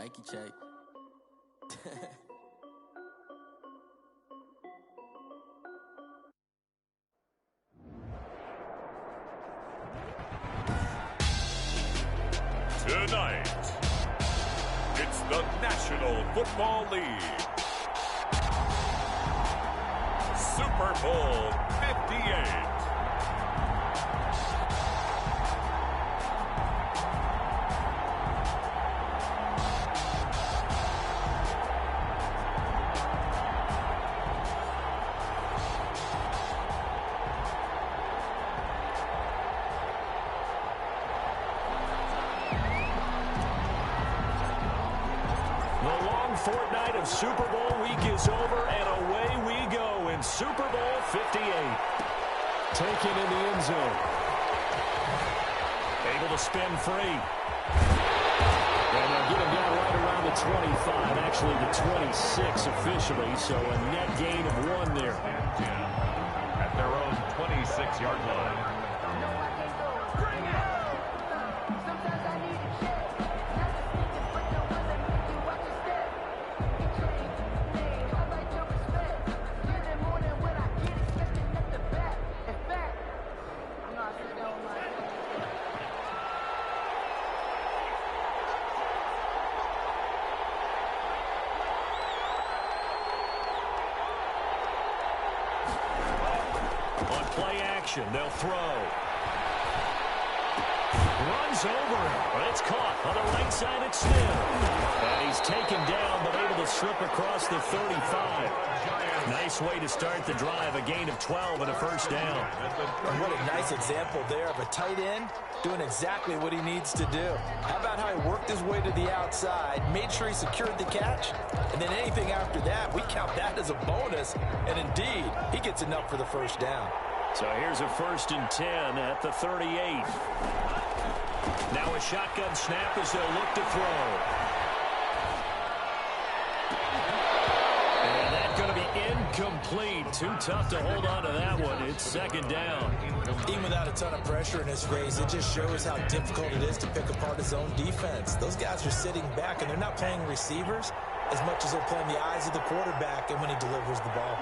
Thank you, Che. Tonight, it's the National Football League. Super Bowl 58. Fortnight of Super Bowl week is over, and away we go in Super Bowl 58. Taken in the end zone. Able to spin free. And they'll get him down right around the 25, actually the 26 officially, so a net gain of 1 there. At their own 26-yard line. They'll throw. Runs over him, but it's caught on the right side. It's Smith. And he's taken down, but able to slip across the 35. Nice way to start the drive. A gain of 12 and a first down. And what a nice example there of a tight end doing exactly what he needs to do. How about how he worked his way to the outside, made sure he secured the catch, and then anything after that, we count that as a bonus. And indeed, he gets enough for the first down. So here's a 1st and 10 at the 38. Now a shotgun snap as they'll look to throw. And that's going to be incomplete. Too tough to hold on to that one. It's 2nd down. Even without a ton of pressure in his face, it just shows how difficult it is to pick apart his own defense. Those guys are sitting back, and they're not playing receivers as much as they're playing the eyes of the quarterback and when he delivers the ball.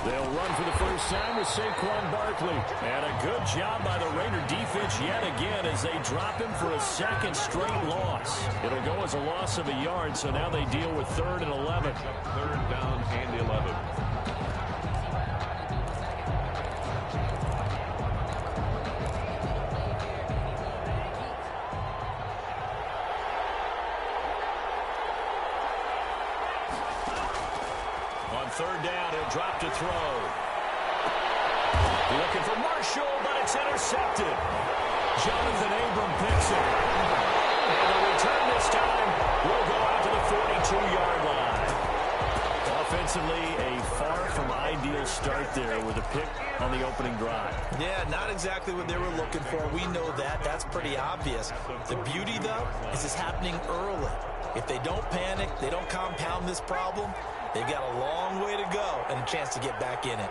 They'll run for the first time with Saquon Barkley. And a good job by the Raider defense yet again as they drop him for a 2nd straight loss. It'll go as a loss of a yard, so now they deal with 3rd and 11. 3rd down and 11. On 3rd down, he'll drop to throw. Looking for Marshall, but it's intercepted. Jonathan Abram picks it. And the return this time will go out to the 42-yard line. Offensively, a far from ideal start there with a pick on the opening drive. Yeah, not exactly what they were looking for. We know that. That's pretty obvious. The beauty, though, is it's happening early. If they don't panic, they don't compound this problem, they've got a long way to go and a chance to get back in it.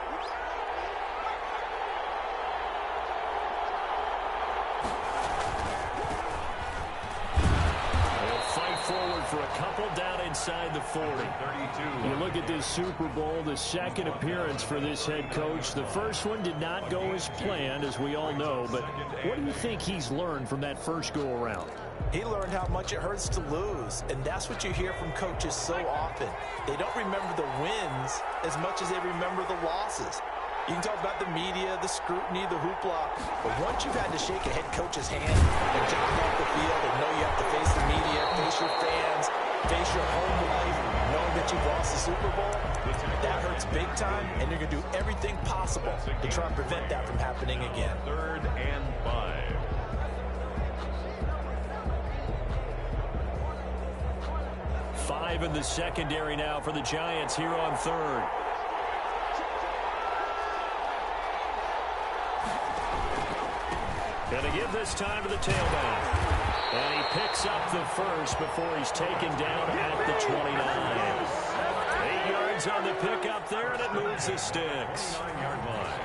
Forward for a couple down inside the 40. 32. You look at this Super Bowl, the 2nd appearance for this head coach. The first one did not go as planned, as we all know, but what do you think he's learned from that first go-around? He learned how much it hurts to lose, and that's what you hear from coaches so often. They don't remember the wins as much as they remember the losses. You can talk about the media, the scrutiny, the hoopla, but once you've had to shake a head coach's hand and jump off the field and know you have to face the media, face your fans, face your home life, knowing that you've lost the Super Bowl, that hurts big time, and you're going to do everything possible to try and prevent that from happening again. 3rd and 5. Five in the secondary now for the Giants here on 3rd. Going to give this time to the tailback. And he picks up the first before he's taken down at the 29. 8 yards on the pickup there, and it moves the sticks. 9-yard line.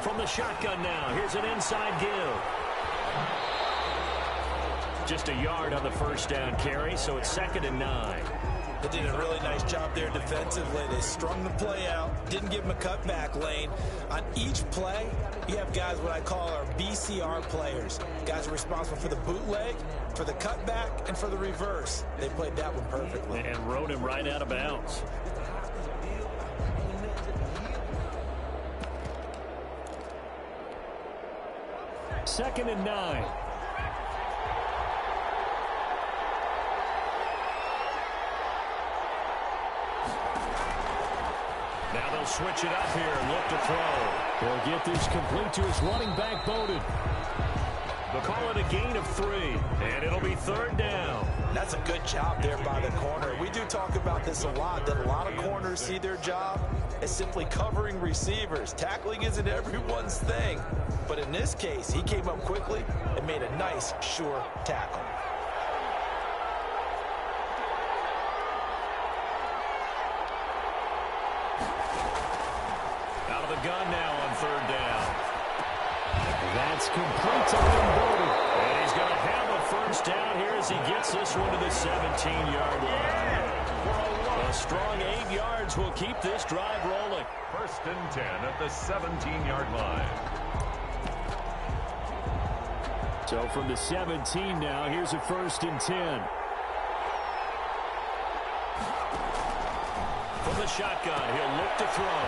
From the shotgun now, here's an inside give. Just a yard on the first down carry, so it's 2nd and 9. They did a really nice job there defensively. They strung the play out, didn't give them a cutback lane. On each play, you have guys what I call our BCR players. Guys are responsible for the bootleg, for the cutback, and for the reverse. They played that one perfectly. And rode him right out of bounds. Second and 9. Now they'll switch it up here and look to throw. He'll get this complete to his running back, Bowden. They'll call it a gain of 3, and it'll be 3rd down. That's a good job there by the corner. We do talk about this a lot, that a lot of corners see their job as simply covering receivers. Tackling isn't everyone's thing. But in this case, he came up quickly and made a nice, sure tackle. Out of the gun now on 3rd down. That's complete to Bowden. And he's going to have a first down here as he gets this one to the 17-yard line. A strong 8 yards will keep this drive rolling. 1st and 10 at the 17-yard line. So from the 17 now, here's a 1st and 10. From the shotgun, he'll look to throw.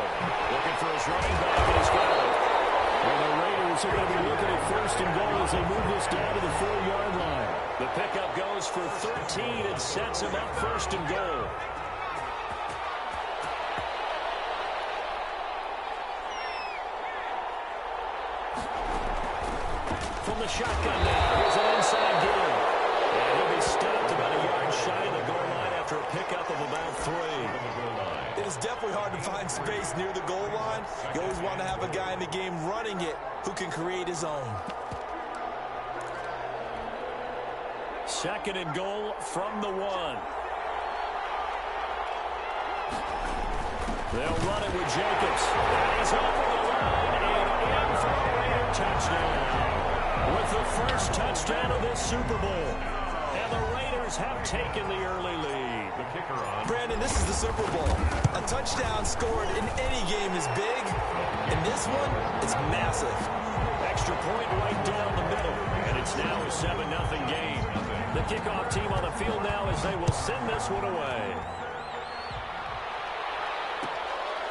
Looking for his running back, and he's got it. And the Raiders are going to be looking at 1st and goal as they move this down to the 4-yard line. The pickup goes for 13 and sets him up 1st and goal. From the shotgun now, here's an inside give. And he'll be stopped about a yard shy of the goal line after a pickup of about 3. It is definitely hard to find space near the goal line. You always want to have a guy in the game running it who can create his own. 2nd and goal from the 1. They'll run it with Jacobs. And he's over the line and in for a Raider touchdown. With the first touchdown of this Super Bowl. And the Raiders have taken the early lead. The kicker on. Brandon, this is the Super Bowl. A touchdown scored in any game is big. In this one, it's massive. Extra point right down the middle. And it's now a 7-0 game. The kickoff team on the field now as they will send this one away.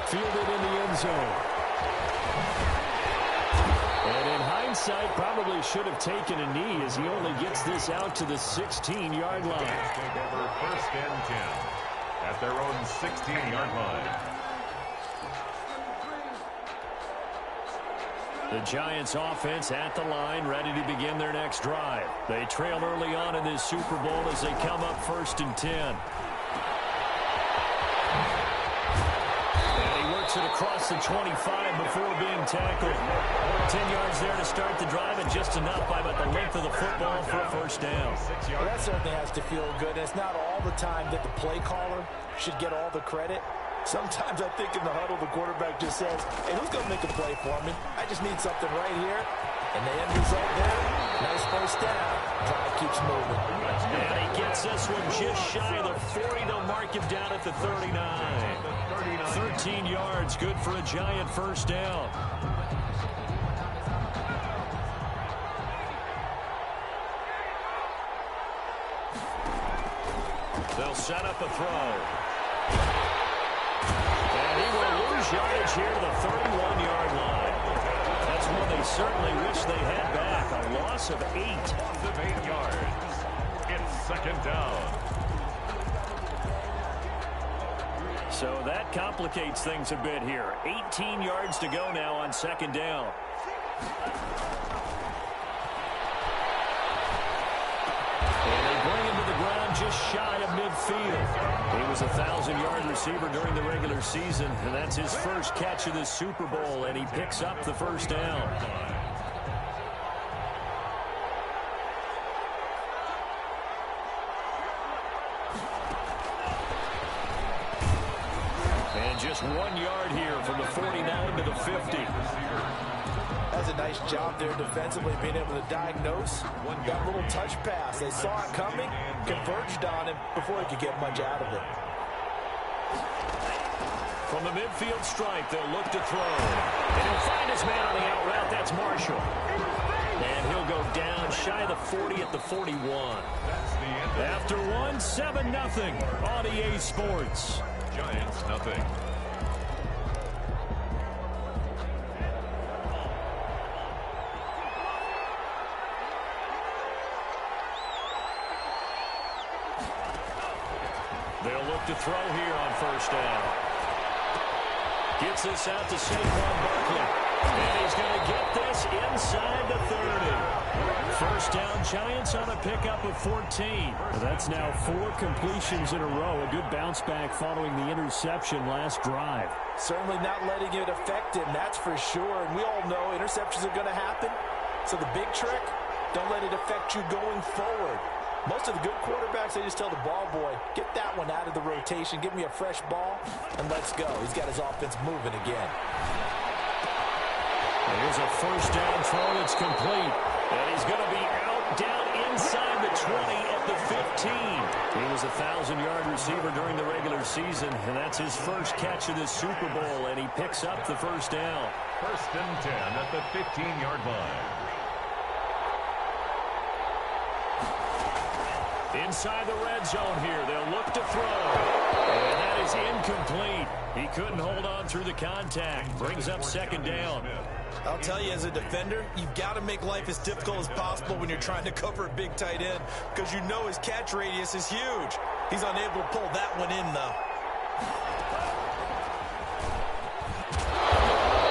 Fielded in the end zone. And in hindsight, probably should have taken a knee as he only gets this out to the 16-yard line. Take over 1st and 10 at their own 16-yard line. The Giants offense at the line, ready to begin their next drive. They trail early on in this Super Bowl as they come up 1st and 10. And he works it across the 25 before being tackled. 10 yards there to start the drive, and just enough by about the length of the football for a first down. Well, that certainly has to feel good. And it's not all the time that the play caller should get all the credit. Sometimes I think in the huddle, the quarterback just says, hey, who's going to make a play for me? I just need something right here. And the end result there, nice first down. Drive keeps moving. And he gets this one just shy of the 40. They'll mark him down at the 39. 13 yards, good for a Giant first down. They'll set up a throw. And he will lose yardage here to the 31-yard line. That's one they certainly wish they had back. A loss of 8. Loss of 8 yards. It's 2nd down. So that complicates things a bit here. 18 yards to go now on 2nd down. And they bring him to the ground just shy of midfield. He was a 1,000-yard receiver during the regular season, and that's his first catch of this Super Bowl, and he picks up the first down. And just 1 1 yard here from the 49 to the 50. That's a nice job there defensively, being able to diagnose that little touch pass. They saw it coming, converged on him before he could get much out of it. From the midfield stripe, they'll look to throw. And he'll find his man on the out route. That's Marshall. And he'll go down shy of the 40 at the 41. After one, 7-0 on EA Sports. Giants, nothing. They'll look to throw here on first down. Gets this out to Saquon Barkley. And he's going to get this inside the 30. First down, Giants on a pickup of 14. That's now 4 completions in a row. A good bounce back following the interception last drive. Certainly not letting it affect him, that's for sure. And we all know interceptions are going to happen. So the big trick, don't let it affect you going forward. Most of the good quarterbacks, they just tell the ball boy, get that one out of the rotation, give me a fresh ball, and let's go. He's got his offense moving again. Here's a first down throw that's complete. And he's going to be out down inside the 20 at the 15. He was a 1,000-yard receiver during the regular season, and that's his first catch of this Super Bowl, and he picks up the first down. First and 10 at the 15-yard line. Inside the red zone here, they'll look to throw. And that is incomplete. He couldn't hold on through the contact. Brings up second down. I'll tell you, as a defender, you've got to make life as difficult as possible when you're trying to cover a big tight end, because you know his catch radius is huge. He's unable to pull that one in, though.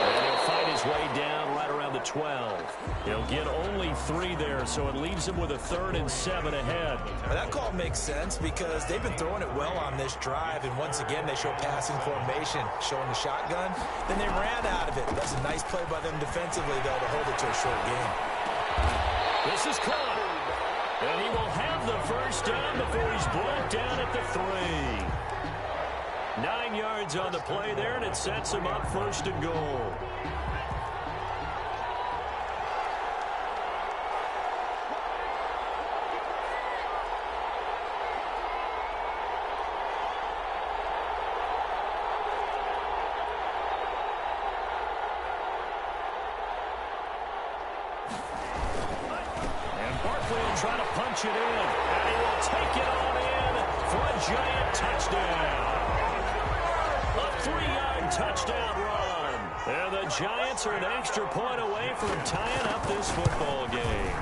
And he'll find his way down right around the 12. He'll get only 3 there, so it leaves him with a 3rd and 7 ahead. Well, that call makes sense because they've been throwing it well on this drive, and once again they show passing formation, showing the shotgun. Then they ran out of it. That's a nice play by them defensively, though, to hold it to a short game. This is caught, and he will have the first down before he's brought down at the 3. 9 yards on the play there, and it sets him up 1st and goal. Trying to punch it in, and he will take it on in for a Giant touchdown. A 3-yard touchdown run. And the Giants are an extra point away from tying up this football game.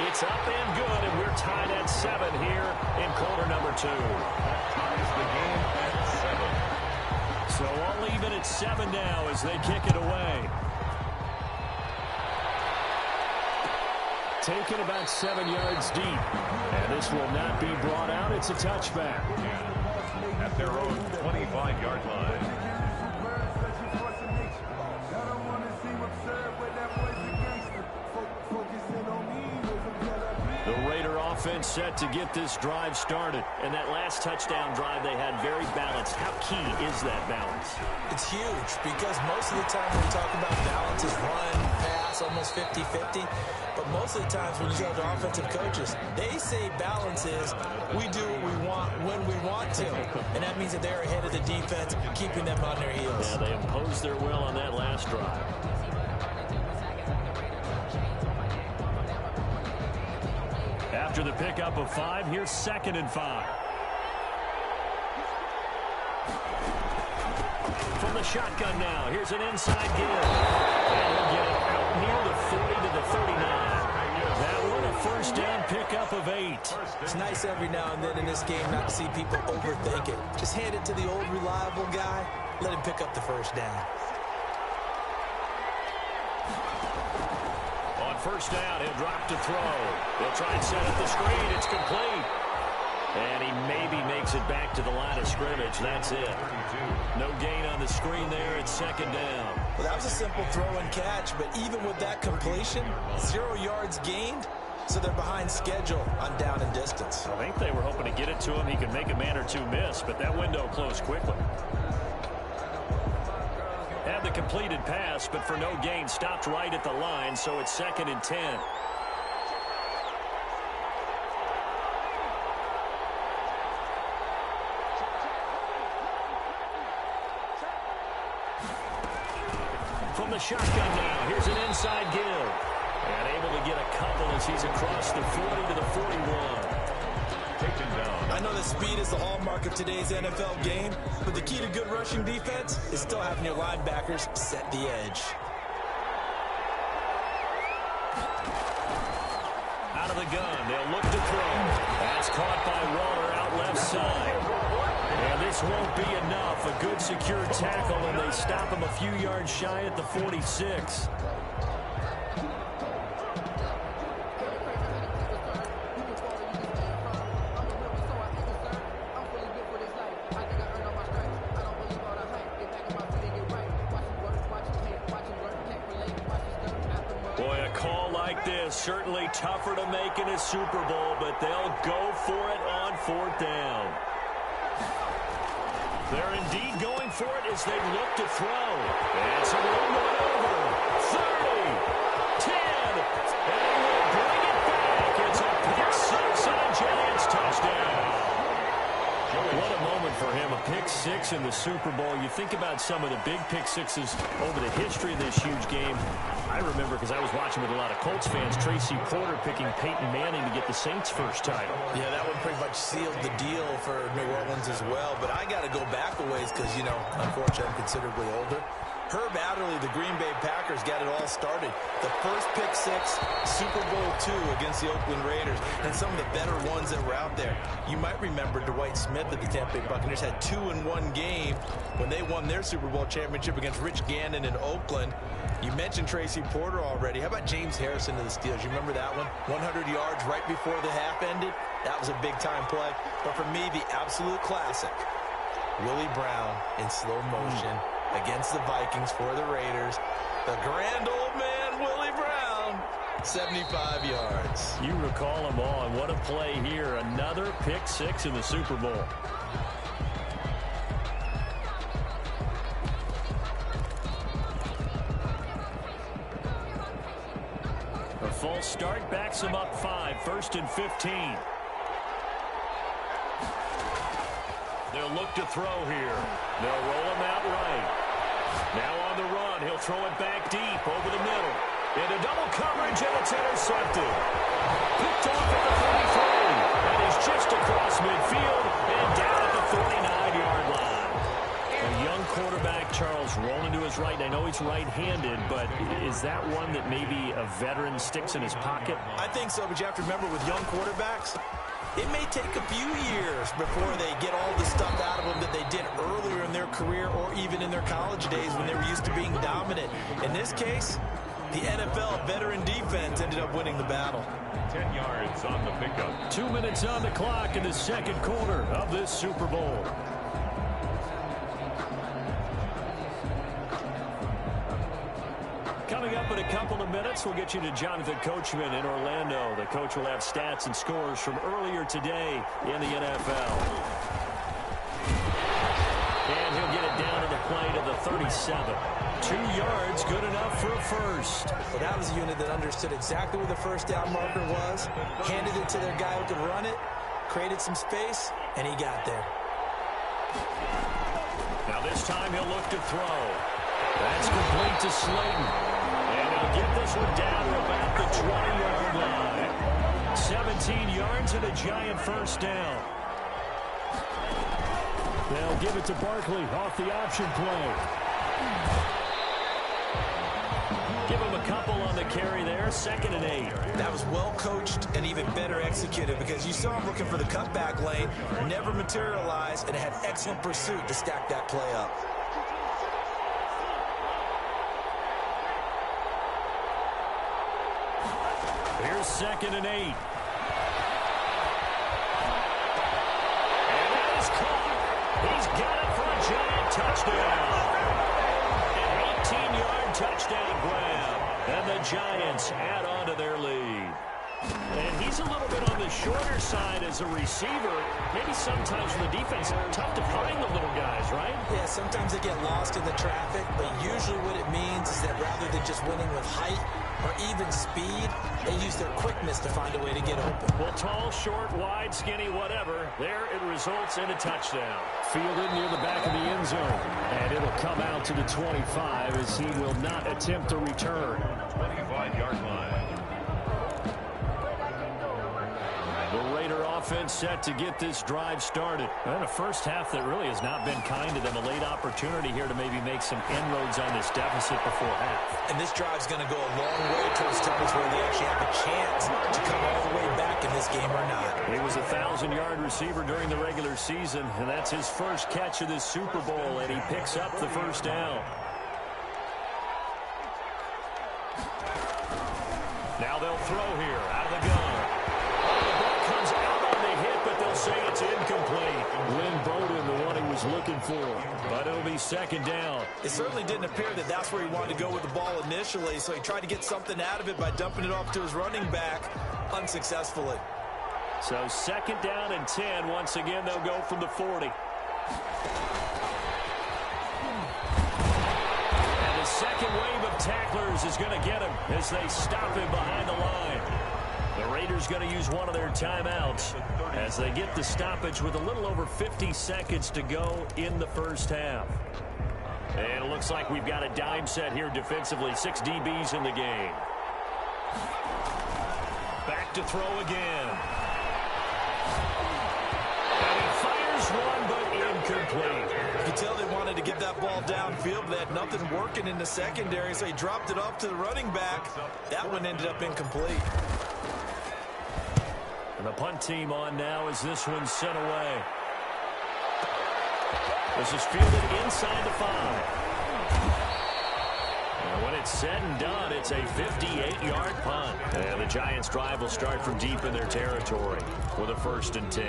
It's up and good, and we're tied at 7 here in quarter number 2. That ties the game at 7. So all even at 7 now as they kick it away. Taken about 7 yards deep. And this will not be brought out. It's a touchback. At their own 25-yard line. The Raider offense set to get this drive started. And that last touchdown drive they had very balanced. How key is that balance? It's huge because most of the time when we talk about balance is run, pass, almost 50-50. But most of the times when you talk to offensive coaches, they say balance is we do what we want when we want to. And that means that they're ahead of the defense, keeping them on their heels. Yeah, they imposed their will on that last drive. After the pickup of 5, here's 2nd and 5. From the shotgun now, here's an inside give. And he'll get it out near the 40 to the 39. That one a first down pickup of 8. It's nice every now and then in this game not to see people overthink it. Just hand it to the old reliable guy, let him pick up the first down. On first down, he'll drop to throw. He'll try and set up the screen. It's complete. And he maybe makes it back to the line of scrimmage. That's it. No gain on the screen there. It's 2nd down. Well, that was a simple throw and catch, but even with that completion, 0 yards gained, so they're behind schedule on down and distance. I think they were hoping to get it to him. He could make a man or two miss, but that window closed quickly. the completed pass, but for no gain, stopped right at the line, so it's 2nd and 10. From the shotgun now, here's an inside give. And able to get a couple as he's across the 40 to the 41. Taken down. I know that speed is the hallmark of today's NFL game, but the key to good rushing defense is still having your linebackers set the edge. Out of the gun, they'll look to throw. That's caught by Waller out left side. And this won't be enough. A good secure tackle, and they stop him a few yards shy at the 46. Boy, a call like this, certainly tougher to make in a Super Bowl, but they'll go for it on 4th down. They're indeed going for it as they look to throw. And some room over. 30, 10, and they will bring it back. It's a pick six and a Giants touchdown. What a moment for him, a pick six in the Super Bowl. You think about some of the big pick sixes over the history of this huge game. I remember, because I was watching with a lot of Colts fans, Tracy Porter picking Peyton Manning to get the Saints' first title. Yeah, that one pretty much sealed the deal for New Orleans as well. But I got to go back a ways because, you know, unfortunately I'm considerably older. Herb Adderley, the Green Bay Packers, got it all started. The first pick six, Super Bowl II against the Oakland Raiders, and some of the better ones that were out there. You might remember Dwight Smith at the Tampa Bay Buccaneers had 2-in-1 game when they won their Super Bowl championship against Rich Gannon in Oakland. You mentioned Tracy Porter already. How about James Harrison to the Steelers? You remember that one? 100 yards right before the half ended. That was a big-time play. But for me, the absolute classic, Willie Brown in slow motion against the Vikings for the Raiders. The grand old man, Willie Brown, 75 yards. You recall them all, and what a play here. Another pick six in the Super Bowl. A false start backs him up 5, 1st and 15. They'll look to throw here. They'll roll him out right. Now on the run, he'll throw it back deep over the middle. Into double coverage, and it's intercepted. Picked off at the 33, and he's just across midfield and down at the 49-yard line. A young quarterback, Charles, rolling to his right. I know he's right-handed, but is that one that maybe a veteran sticks in his pocket? I think so, but you have to remember with young quarterbacks, it may take a few years before they get all the stuff out of them that they did earlier in their career or even in their college days when they were used to being dominant. In this case, the NFL veteran defense ended up winning the battle. 10 yards on the pickup. 2 minutes on the clock in the second quarter of this Super Bowl. Coming up in a couple of minutes, we'll get you to Jonathan Coachman in Orlando. The coach will have stats and scores from earlier today in the NFL. And he'll get it down to the play to the 37. 2 yards, good enough for a first. Well, that was a unit that understood exactly where the first down marker was, handed it to their guy who could run it, created some space, and he got there. Now this time he'll look to throw. That's complete to Slayton. And he'll get this one down to about the 20-yard line. 17 yards and a Giant first down. They'll give it to Barkley off the option play. Give him a couple on the carry there, 2nd and 8. That was well coached and even better executed because you saw him looking for the cutback lane, never materialized, and had excellent pursuit to stack that play up. Here's 2nd and 8. And that is caught. He's got it for a Giant touchdown. An 18-yard touchdown grab. And the Giants add on to their lead. And he's a little bit on the shorter side as a receiver. Maybe sometimes for the defense, tough to find the little guys, right? Yeah, sometimes they get lost in the traffic, but usually what it means is that rather than just winning with height or even speed, they use their quickness to find a way to get open. Well, tall, short, wide, skinny, whatever. There it results in a touchdown. Fielded near the back of the end zone. And it'll come out to the 25 as he will not attempt to return. 25-yard line. The Raider offense set to get this drive started. And a first half that really has not been kind to them. A late opportunity here to maybe make some inroads on this deficit before half. And this drive's going to go a long way towards times where they actually have a chance to come all the way back in this game or not. He was a 1,000-yard receiver during the regular season, and that's his first catch of this Super Bowl, and he picks up the first down. Now they'll throw here out of the gun. Say it's incomplete. Lynn Bowden, the one he was looking for. But it'll be second down. It certainly didn't appear that that's where he wanted to go with the ball initially, so he tried to get something out of it by dumping it off to his running back unsuccessfully. So second down and 10. Once again, they'll go from the 40. And the second wave of tacklers is going to get him as they stop him behind the line. The Raiders going to use one of their timeouts as they get the stoppage with a little over 50 seconds to go in the first half. And it looks like we've got a dime set here defensively. 6 DBs in the game. Back to throw again. And he fires one, but incomplete. You could tell they wanted to get that ball downfield, but they had nothing working in the secondary, so he dropped it off to the running back. That one ended up incomplete. And the punt team on now as this one's sent away. This is fielded inside the 5. And when it's said and done, it's a 58-yard punt. And the Giants' drive will start from deep in their territory with a 1st and 10.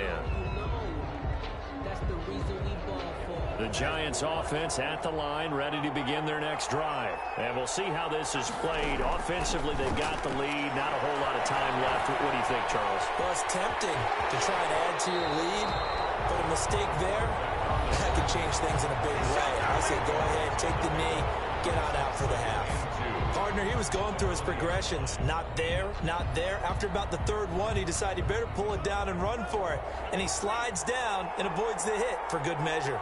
The Giants offense at the line, ready to begin their next drive. And we'll see how this is played. Offensively, they've got the lead. Not a whole lot of time left. What do you think, Charles? Well, it's tempting to try and add to your lead, but a mistake there, that could change things in a big way. I say go ahead, take the knee, get on out for the half. Partner, he was going through his progressions. Not there, not there. After about the 3rd one, he decided he better pull it down and run for it. And he slides down and avoids the hit for good measure.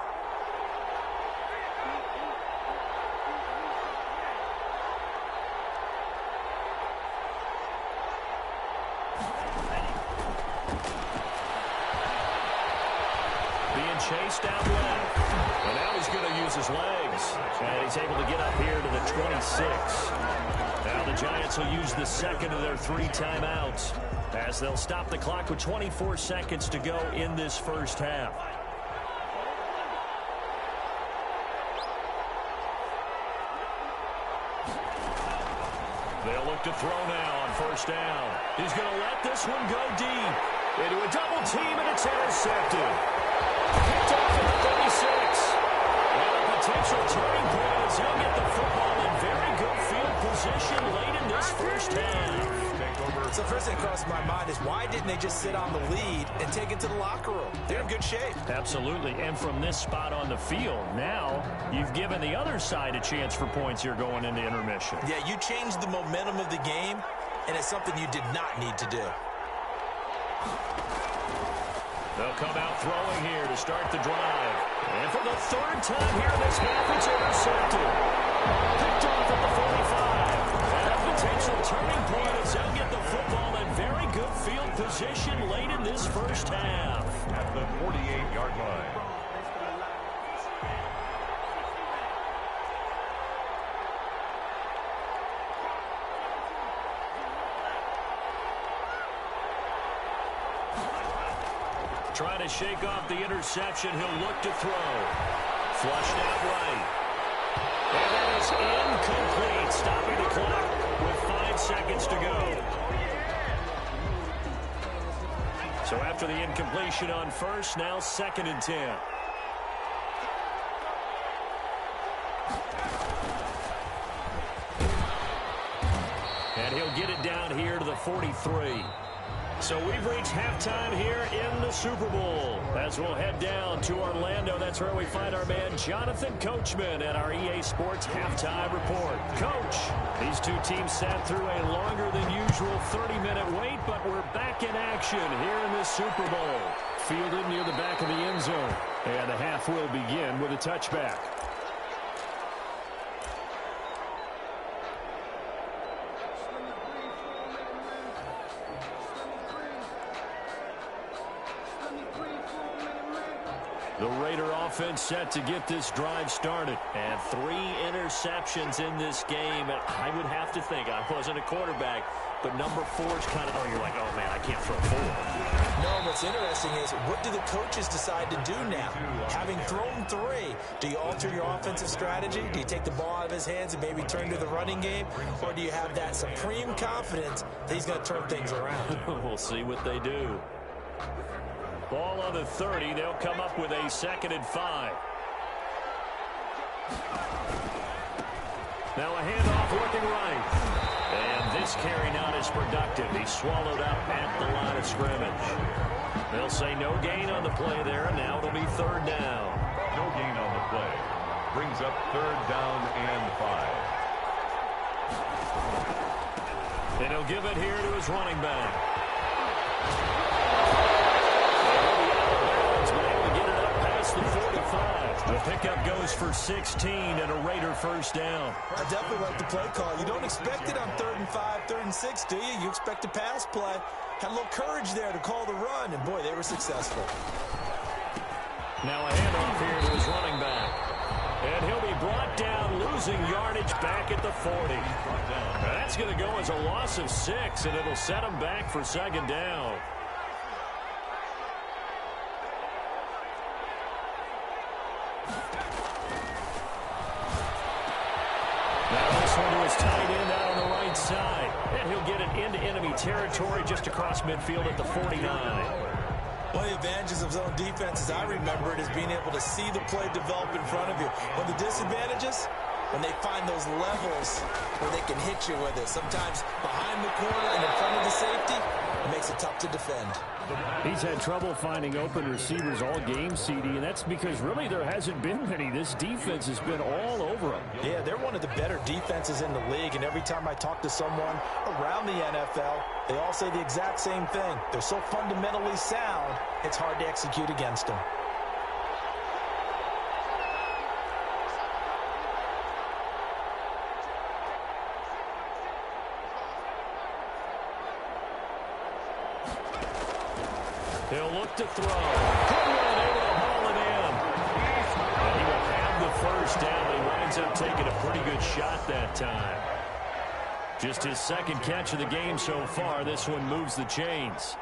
Chased out left. And now he's going to use his legs. And he's able to get up here to the 26. Now the Giants will use the second of their 3 timeouts as they'll stop the clock with 24 seconds to go in this first half. They'll look to throw now on 1st down. He's going to let this one go deep. Into a double team, and it's intercepted. Picked off at the 36. And a potential turning point as he'll get the football in very good field position late in this first half. So first thing that crossed my mind is why didn't they just sit on the lead and take it to the locker room? They're in good shape. Absolutely. And from this spot on the field, now you've given the other side a chance for points here going into intermission. Yeah, you changed the momentum of the game, and it's something you did not need to do. They'll come out throwing here to start the drive. And for the 3rd time here in this half, it's intercepted. Picked off at the 45. And a potential turning point as they'll get the football in very good field position late in this first half. At the 48-yard line. Trying to shake off the interception. He'll look to throw. Flushed out right. And that is incomplete. Stopping the clock with 5 seconds to go. So after the incompletion on 1st, now 2nd and 10. And And he'll get it down here to the 43. So we've reached halftime here in the Super Bowl. As we'll head down to Orlando, that's where we find our man Jonathan Coachman at our EA Sports Halftime Report. Coach, these two teams sat through a longer than usual 30-minute wait, but we're back in action here in the Super Bowl. Fielded near the back of the end zone. And the half will begin with a touchback. The Raider offense set to get this drive started. And 3 interceptions in this game. And I would have to think, I wasn't a quarterback, but number 4 is kind of, you're like, oh, man, I can't throw 4. No, what's interesting is, what do the coaches decide to do now? Having thrown 3, do you alter your offensive strategy? Do you take the ball out of his hands and maybe turn to the running game? Or do you have that supreme confidence that he's going to turn things around? We'll see what they do. Ball on the 30. They'll come up with a 2nd and 5. Now a handoff looking right. And this carry not as productive. He's swallowed up at the line of scrimmage. They'll say no gain on the play there. And now it'll be 3rd down. No gain on the play. Brings up 3rd down and 5. And he'll give it here to his running back. The 45. The pickup goes for 16 and a Raider first down. I definitely like the play call. You don't expect it on 3rd and 5, 3rd and 6, do you? You expect a pass play. Had a little courage there to call the run, and boy, they were successful. Now a handoff here to his running back. And he'll be brought down, losing yardage back at the 40. Now that's going to go as a loss of 6, and it'll set him back for 2nd down. Tight end out on the right side. And he'll get it into enemy territory just across midfield at the 49. One of the advantages of zone defense, as I remember it, is being able to see the play develop in front of you. One of the disadvantages, when they find those levels where they can hit you with it. Sometimes behind the corner and in front of the safety, it makes it tough to defend. He's had trouble finding open receivers all game, CD, and that's because really there hasn't been many. This defense has been all over them. Yeah, they're one of the better defenses in the league, and every time I talk to someone around the NFL, they all say the exact same thing. They're so fundamentally sound, it's hard to execute against them. He'll look to throw. Good one, able to haul it in. And he will have the first down. He winds up taking a pretty good shot that time. Just his 2nd catch of the game so far. This one moves the chains.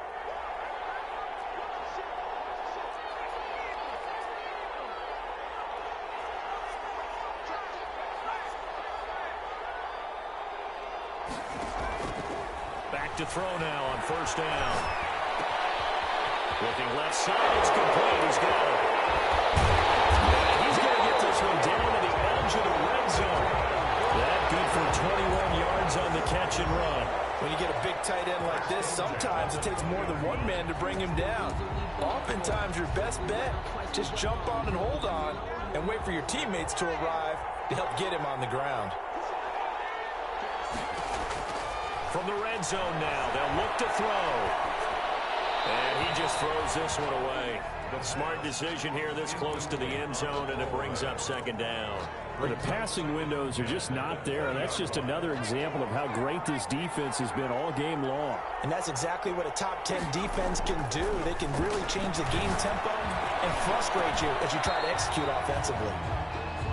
Back to throw now on 1st down. Looking left side, it's complete. He's got it. He's going to get this one down to the edge of the red zone. That good for 21 yards on the catch and run. When you get a big tight end like this, sometimes it takes more than one man to bring him down. Oftentimes, your best bet, just jump on and hold on and wait for your teammates to arrive to help get him on the ground. From the red zone now, they'll look to throw. And he just throws this one away. Smart decision here this close to the end zone, and it brings up 2nd down. The passing windows are just not there, and that's just another example of how great this defense has been all game long. And that's exactly what a top 10 defense can do. They can really change the game tempo and frustrate you as you try to execute offensively.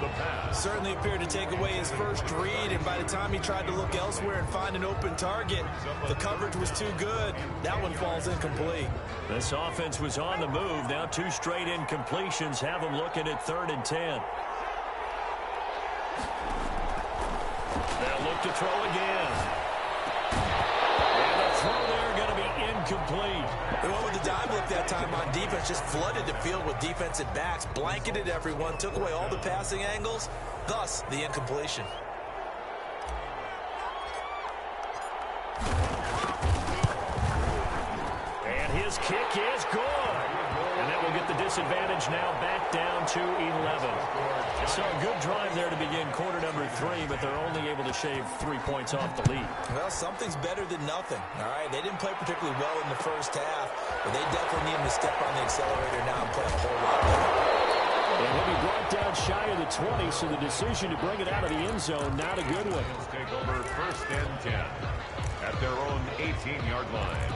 The pass. Certainly appeared to take away his first read, and by the time he tried to look elsewhere and find an open target, the coverage was too good. That one falls incomplete. This offense was on the move. Now 2 straight incompletions have them looking at 3rd and 10. They'll look to throw again. And the throw there going to be incomplete. They went with the dime look that time on defense, just flooded the field with defensive backs, blanketed everyone, took away all the passing angles, thus the incompletion. kick is good. And that will get the disadvantage now back down to 11. So a good drive there to begin quarter number 3, but they're only able to shave 3 points off the lead. Well, something's better than nothing. All right, they didn't play particularly well in the first half, but they definitely need to step on the accelerator now and play a whole lot better. And he'll be brought down shy of the 20, so the decision to bring it out of the end zone, not a good one. Take over first and 10 at their own 18-yard line.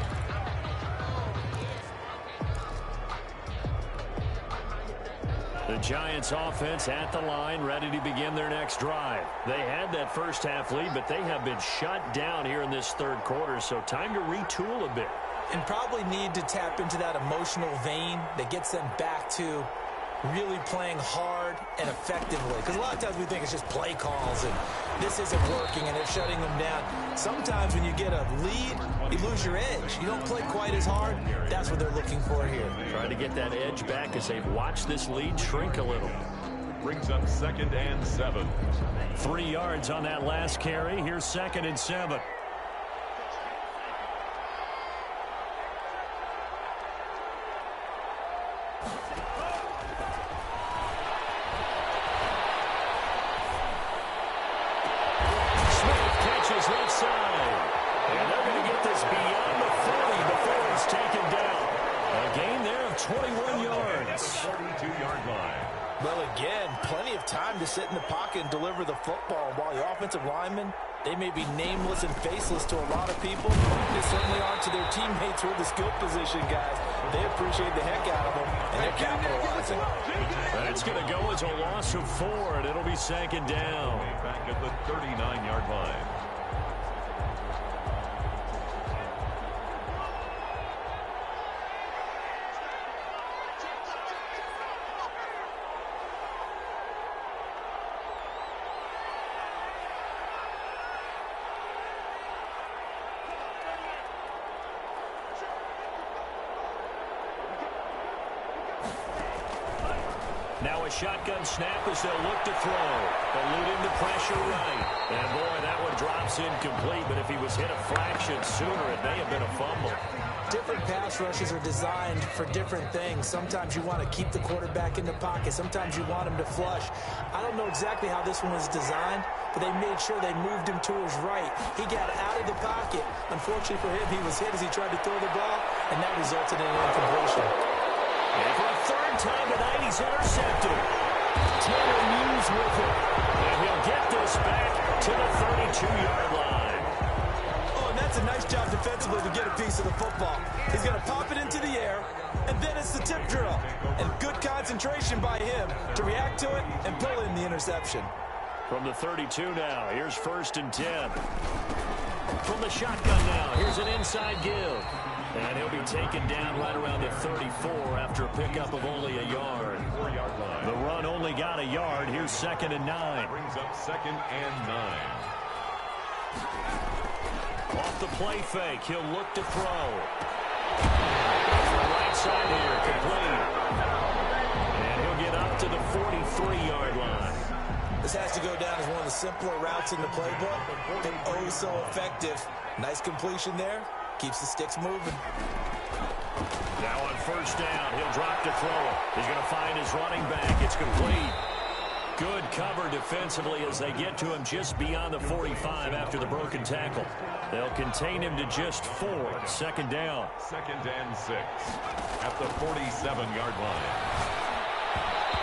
The Giants offense at the line, ready to begin their next drive. They had that first half lead, but they have been shut down here in this third quarter, so time to retool a bit. And probably need to tap into that emotional vein that gets them back to really playing hard and effectively. Because a lot of times we think it's just play calls and this isn't working and it's shutting them down. Sometimes when you get a lead, you lose your edge. You don't play quite as hard. That's what they're looking for here. Trying to get that edge back as they've watched this lead shrink a little. Brings up 2nd and 7. 3 yards on that last carry. Here's 2nd and 7. Left side. And they're going to get this beyond the 40 before it's taken down. A gain there of 21 yards. 42-yard line. Well, again, plenty of time to sit in the pocket and deliver the football. While the offensive linemen, they may be nameless and faceless to a lot of people. They certainly aren't to their teammates with the skill position, guys. They appreciate the heck out of them, and they're capitalizing. And it's going to go as a loss of 4, and it'll be 2nd down. Back at the 39-yard line. Now a shotgun snap as they'll look to throw. Eluding the pressure right. And boy, that one drops incomplete, but if he was hit a fraction sooner, it may have been a fumble. Different pass rushes are designed for different things. Sometimes you want to keep the quarterback in the pocket. Sometimes you want him to flush. I don't know exactly how this one was designed, but they made sure they moved him to his right. He got out of the pocket. Unfortunately for him, he was hit as he tried to throw the ball, and that resulted in an incompletion. And for a third time tonight, he's intercepted. Taylor Hughes with it. And he'll get this back to the 32-yard line. Oh, and that's a nice job defensively to get a piece of the football. He's going to pop it into the air, and then it's the tip drill. And good concentration by him to react to it and pull in the interception. From the 32 now, here's 1st and 10. From the shotgun now, here's an inside give. And he'll be taken down right around the 34 after a pickup of only a yard. 4-yard line. The run only got a yard. Here's 2nd and 9. Brings up 2nd and 9. Off the play fake, he'll look to throw. To the right side here, complete. And he'll get up to the 43-yard line. This has to go down as one of the simpler routes in the playbook, but oh so effective. Nice completion there. Keeps the sticks moving. Now on 1st down, he'll drop to throw it. He's going to find his running back. It's complete. Good cover defensively as they get to him just beyond the 45 after the broken tackle. They'll contain him to just 4. 2nd down. 2nd and 6 at the 47-yard line.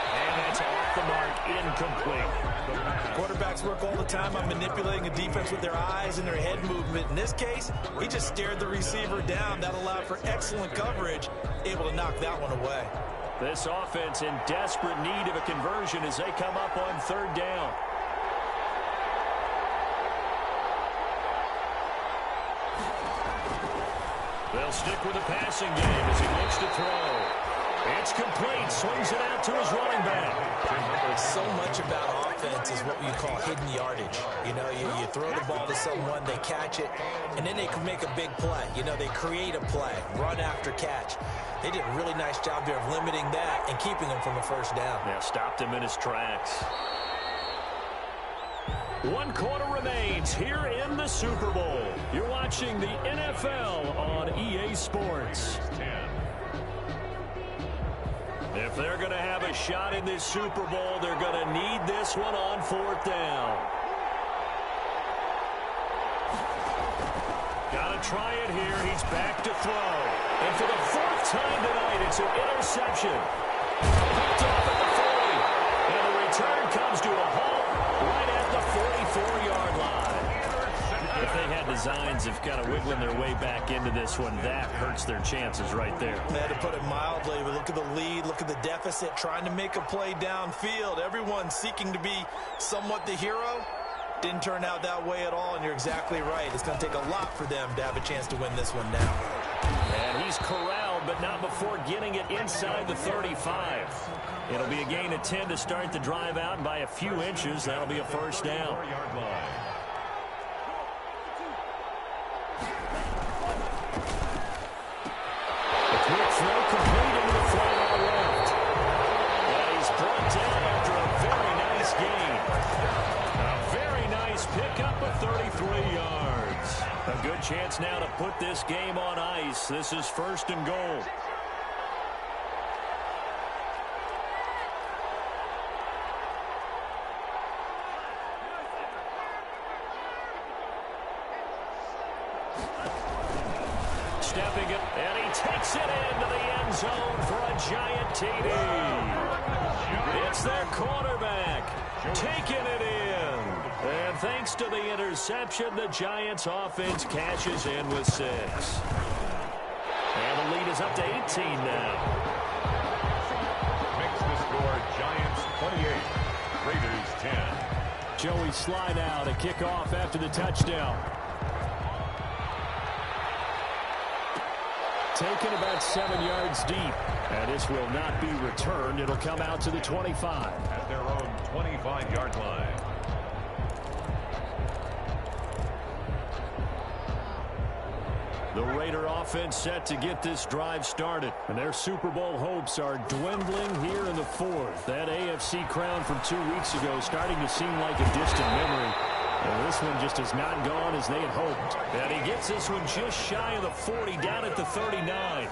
And that's off the mark, incomplete. Quarterbacks work all the time on manipulating a defense with their eyes and their head movement. In this case, he just stared the receiver down. That allowed for excellent coverage, able to knock that one away. This offense in desperate need of a conversion as they come up on 3rd down. They'll stick with the passing game as he looks to throw. It's complete. Swings it out to his running back. So much about offense is what you call hidden yardage. You know, you throw the ball to someone, they catch it, and then they can make a big play. You know, they create a play, run after catch. They did a really nice job there of limiting that and keeping him from a 1st down. Yeah, stopped him in his tracks. 1 quarter remains here in the Super Bowl. You're watching the NFL on EA Sports. 10. If they're going to have a shot in this Super Bowl, they're going to need this one on 4th down. Got to try it here. He's back to throw. And for the 4th time tonight, it's an interception. Picked off at the 40. And the return comes to a halt right at the 44-yard line. If they had designs of kind of wiggling their way back into this one, that hurts their chances right there. To put it mildly, but look at the lead, look at the deficit, trying to make a play downfield. Everyone seeking to be somewhat the hero. Didn't turn out that way at all, and you're exactly right. It's going to take a lot for them to have a chance to win this one now. And he's corralled, but not before getting it inside the 35. It'll be a gain of 10 to start the drive out, and by a few inches, that'll be a 1st down. Quick throw complete into the flat on the left. And he's brought down after a very nice gain. A very nice pickup of 33 yards. A good chance now to put this game on ice. This is 1st and goal. Stepping it, and he takes it into the end zone for a giant TD. It's their quarterback taking it in. And thanks to the interception, the Giants offense cashes in with 6. And the lead is up to 18 now. Makes the score Giants 28, Raiders 10. Joey slide out, a kickoff after the touchdown. Taken about 7 yards deep. And this will not be returned. It'll come out to the 25. At their own 25-yard line. The Raider offense set to get this drive started. And their Super Bowl hopes are dwindling here in the 4th. That AFC crown from 2 weeks ago starting to seem like a distant memory. And this one just has not gone as they had hoped. And he gets this one just shy of the 40, down at the 39.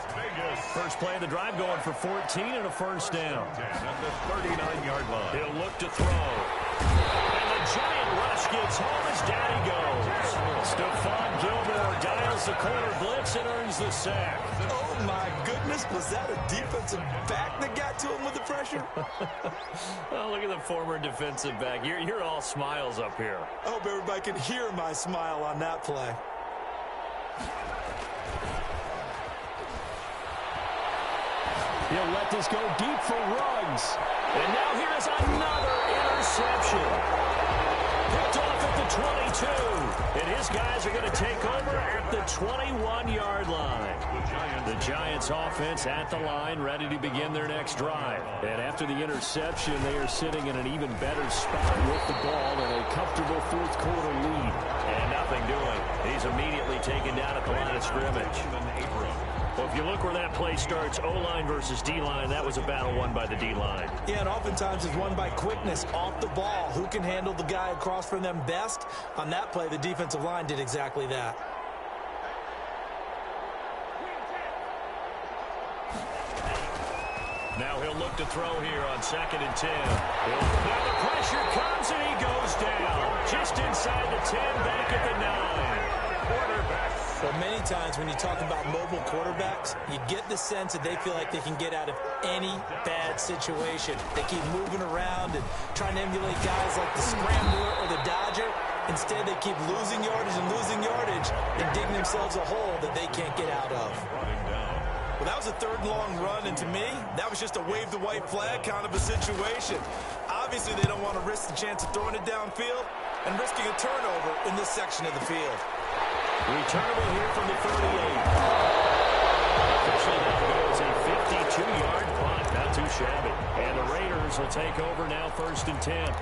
First play of the drive going for 14 and a 1st down. At the 39-yard line. He'll look to throw. And the giant rush gets home as Daddy goes. Stephon Gilmore dials the corner blitz and earns the sack. Oh, my goodness. Was that a defensive back that got to him with the pressure? Oh, look at the former defensive back. You're all smiles up here. I hope everybody can hear my smile on that play. He'll let this go deep for Ruggs. And now here is another interception. Picked off at the 22. And his guys are going to take over at the 21-yard line. The Giants offense at the line, ready to begin their next drive. And after the interception, they are sitting in an even better spot with the ball and a comfortable 4th quarter lead. And nothing doing. He's immediately taken down at the line of scrimmage. Well, if you look where that play starts, O-line versus D-line, that was a battle won by the D-line. Yeah, and oftentimes it's won by quickness off the ball. Who can handle the guy across from them best? On that play, the defensive line did exactly that. Now he'll look to throw here on 2nd and 10. Now the pressure comes and he goes down. Just inside the 10, back at the 9. Quarterback. Well, many times when you talk about mobile quarterbacks, you get the sense that they feel like they can get out of any bad situation. They keep moving around and trying to emulate guys like the Scrambler or the Dodger. Instead, they keep losing yardage and digging themselves a hole that they can't get out of. Well, that was a 3rd and long run, and to me, that was just a wave the white flag kind of a situation. Obviously, they don't want to risk the chance of throwing it downfield and risking a turnover in this section of the field. Returnable here from the 38. Officially that goes a 52-yard punt. Not too shabby. And the Raiders will take over now 1st and 10.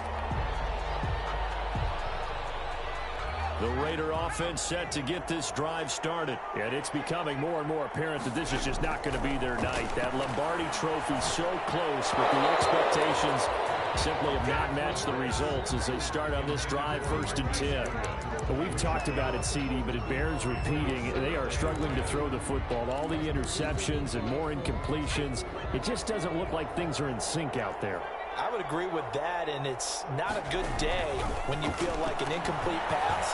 The Raider offense set to get this drive started. And it's becoming more and more apparent that this is just not going to be their night. That Lombardi trophy so close, but the expectations simply have not matched the results as they start on this drive, 1st and 10. Well, we've talked about it, CD, but it bears repeating. They are struggling to throw the football. All the interceptions and more incompletions. It just doesn't look like things are in sync out there. I would agree with that, and it's not a good day when you feel like an incomplete pass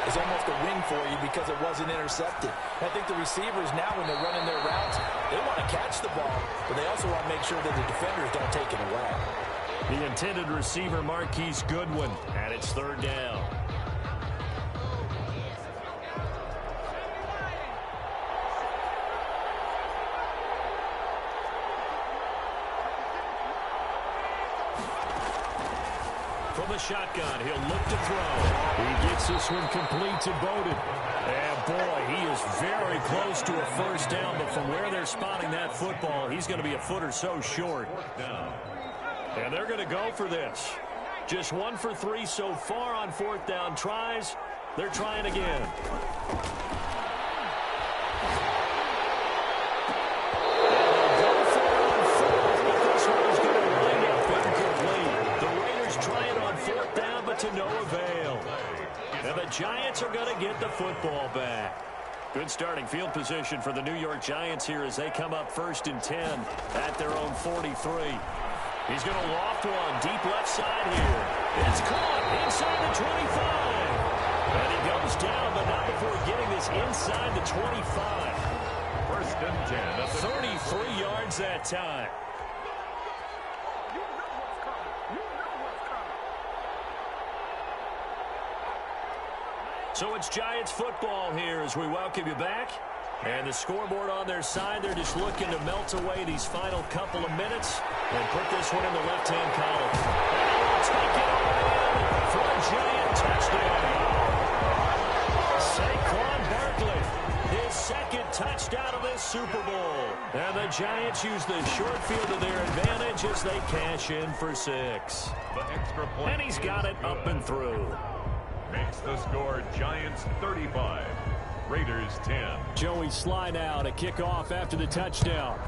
is almost a win for you because it wasn't intercepted. I think the receivers now, when they're running their routes, they want to catch the ball, but they also want to make sure that the defenders don't take it away. The intended receiver, Marquise Goodwin, and it's 3rd down. From the shotgun, he'll look to throw. He gets this one complete to Bowden. And boy, he is very close to a 1st down, but from where they're spotting that football, he's going to be a foot or so short. And they're going to go for this. Just 1 for 3 so far on 4th down tries. They're trying again. To no avail. And the Giants are going to get the football back. Good starting field position for the New York Giants here as they come up 1st and 10 at their own 43. He's going to loft one deep left side here. It's caught inside the 25. And he goes down, but not before getting this inside the 25. 1st and 10. 33 yards that time. So it's Giants football here as we welcome you back. And the scoreboard on their side, they're just looking to melt away these final couple of minutes and put this one in the left-hand column. And he'll take it away for a Giant touchdown. Saquon Barkley, his 2nd touchdown of this Super Bowl. And the Giants use the short field to their advantage as they cash in for 6. The extra point. And he's got it up and through. Makes the score Giants 35, Raiders 10. Joey slide out, a kickoff after the touchdown.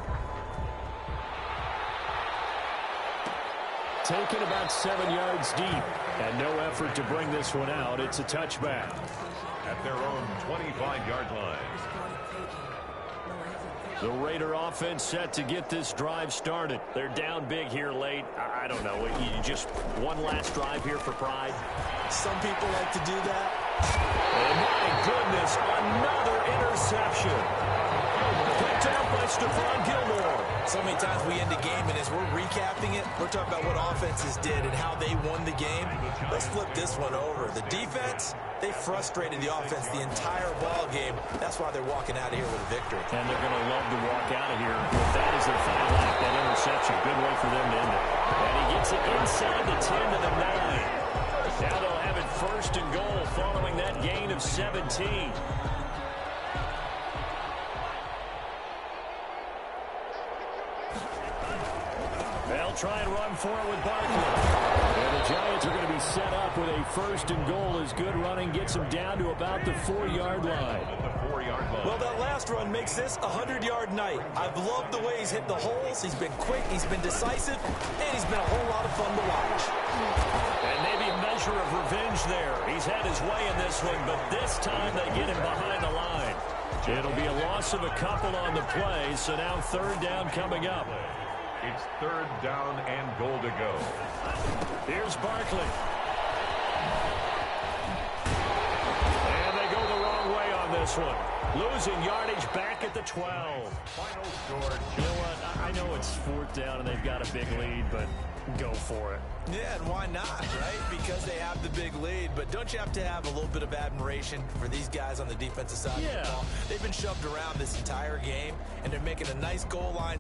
Taken about 7 yards deep, and no effort to bring this one out. It's a touchback. At their own 25-yard line. The Raider offense set to get this drive started. They're down big here late. I don't know. You just one last drive here for pride. Some people like to do that. Oh, my goodness. Another interception. Picked up by Stephon Gilmore. So many times we end the game, and as we're recapping it, we're talking about what offenses did and how they won the game. Let's flip this one over. The defense, they frustrated the offense the entire ball game. That's why they're walking out of here with a victory. And they're going to love to walk out of here with that as their final act, that interception. Good way for them to end it. And he gets it inside the 10 to the 9. Now they'll have it 1st and goal following that gain of 17. They'll try and run for it with Barkley. And the Giants are going to be set up with a 1st and goal as good running gets them down to about the 4-yard line. Well, that last run makes this a 100-yard night. I've loved the way he's hit the holes. He's been quick, he's been decisive, and he's been a whole lot of fun to watch. And maybe a measure of revenge there. He's had his way in this one, but this time they get him behind the line. It'll be a loss of a couple on the play, so now 3rd down coming up. It's 3rd down and goal to go. Here's Barkley. And they go the wrong way on this one. Losing yardage back at the 12. Final score. You know what? I know it's 4th down and they've got a big lead, but go for it. Yeah, and why not, right? Because they have the big lead. But don't you have to have a little bit of admiration for these guys on the defensive side of the ball? They've been shoved around this entire game, and they're making a nice goal line